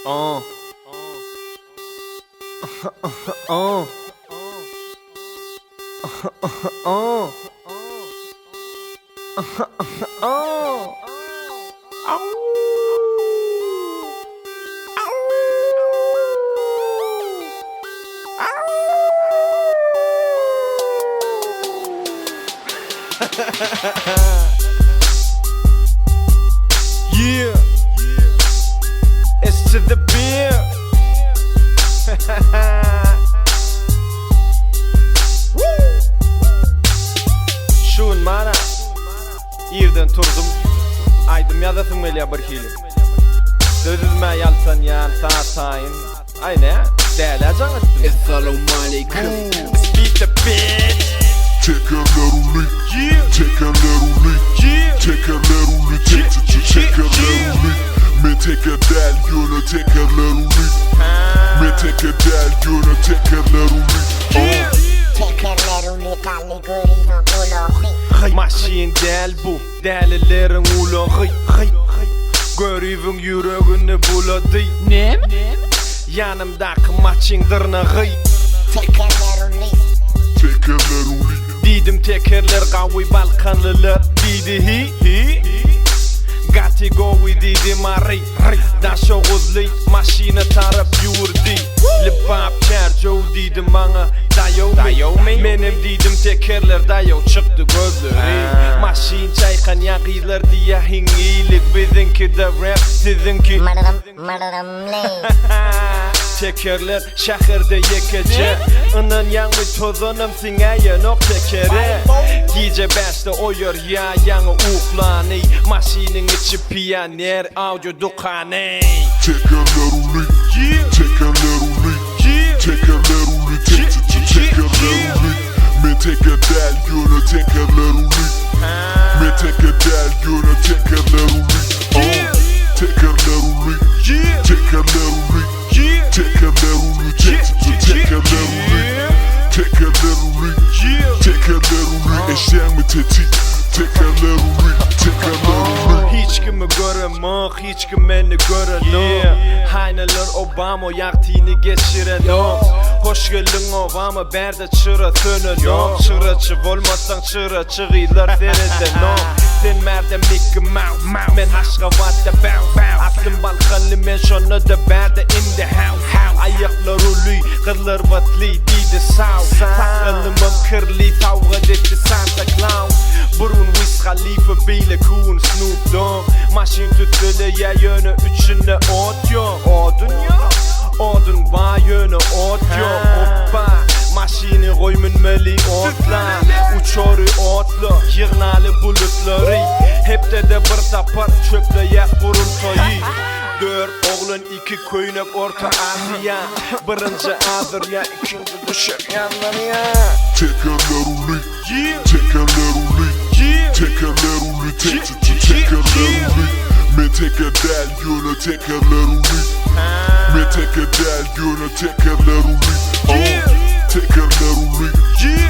Oh. Yeah, it's to the beer. Şun mana yerden turdum, aydım yazasın mele bir hili. Sözüzme yalsan yalsan atayın. Ay ne? Değerlercan ettim. Assalamualaikum. Beater Tekerler Uly, Yeah. Tekerler Uly, Yeah. Tekerler Uly, Tekerler Uly. Me teker del yöne tekerler Uly. Me teker del yöne tekerler Uly. Tekerler Uly kalli görüyor bulağı. Maşin del bu, delilerin ulağı. Görüvün yüreğini buladı. Ne? Yanımdaki maçın dırnağı. Tekerler Uly. Tekerler Uly. Didim tekerler kavi balkanlılar. Didi hi. Gati govi didi mari. Daşa guzli maşine taraf yurdi. Lipap çerço didim bana dayo mi. Benim didim tekerler dayo çıktı gözleri. Maşin çaykan yakılar diye hingilik. Bizimki de rap sizinki Mırdım ley. Tekerler şehirde yekece. Onun yanı tozunum singaya nok tekere. Gece beşte oyur ya yanı uklani. Maşinin içi piyaner audio dukani. Tekerler Uly, Tekerler Uly, Tekerler Uly, Tekerler Uly. Me teker del yöne tekerler Uly. Me teker del yöne tekerler Uly. Tekerler Uly, Tekerler Uly, Tekerler Uly, Tekerler Uly. Tekerler Uly, Tekerler Uly. Eşeğin mi tetik? Tekerler Uly, Tekerler Uly. Hiç kimi göremem, hiç kim beni göremem. Hayneler Obama yaktığını geçiren o. Hoş geldin Obama, berde çıra sönen o. Çıra çıv olmazsan çıra çıgıylar sereden o. Sen merde Mickey Mouse, men Haşkavat'ta bounce. Aklım balkanlı men şonu da berde in the house. Ayaklar uluy, kırlar vatli didi sav. Sakalımım kırli, tavga etti Santa Claus. Burun Wiz Khalifa bile kuğun Snoop Dogg. Maşin tütüle ya yönü üçüne ot yok. Odun yok, odun var yönü ot yok. Hoppa, maşini koymunmeli otla. Uçoru otla, yığnalı bulutları. Hep de bir tapar çöple yak buruntoyu. Dört oğlun iki köynek Orta Asya. Birinci Azırya, ikinci düşük yanlarya. Tekerler Uly, Tekerler Uly, Tekerler Uly, Tekerler Uly. Me teker del yöne tekerler Uly. Me teker del yöne tekerler Uly. Tekerler Uly,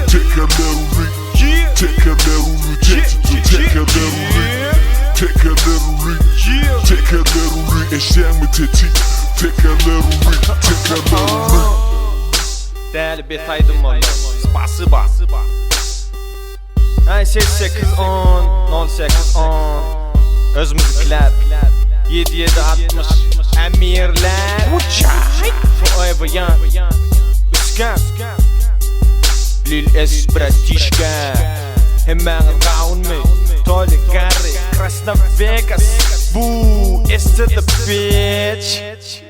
Tekerler Uly, Tekerler Uly, Tekerler Uly. Tekerler Uly, Tekerler Uly. Eşeğin mi tetik? Tekerler Uly, Tekerler Uly. Değerli betaydım valla. Spasiba. Ay 8810 0810 öz müzikler 7760 emirler Forever young Üskan Lil S bratişka Hemen raun mi Toli Gary Krasna Vegas Bu is to the bitch